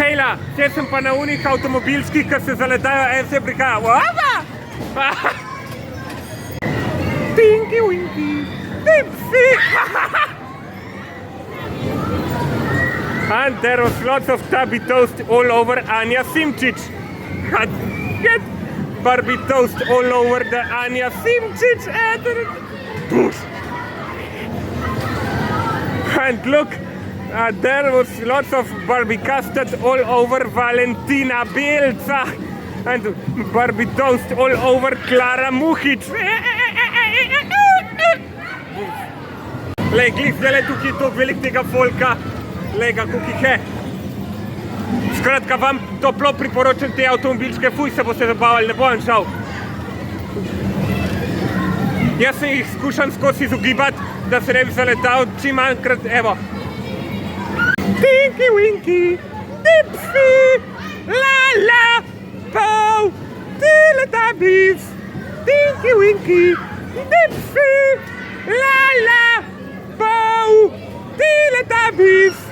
Hejla, zdaj sem pa na unih avtomobilskih, ki se zaletajo, en se prikaja. Opa! Tinky winky, dipsy! And there was lots of tubby toast all over Anja Simčič. Get Barbie toast all over the Anja Simčič. And look, there was lots of Barbie custard all over Valentina Bielca. And Barbie toast all over Klara Muhič. Lej, glih, zdaj tukaj je toliko velik tega folka. Lej ga, koliko jih je. Skratka, vam toplo priporočam te avtomobilčke, fuj se boste zabavali, ne bom šel. Jaz se jih skušam skozi izogibati, da se ne bi zaletal čim manjkrat, evo. Tinky winky, dipsy, la la, pow, teletubbies. Tinky winky, dipsy, la la, pow, teletubbies.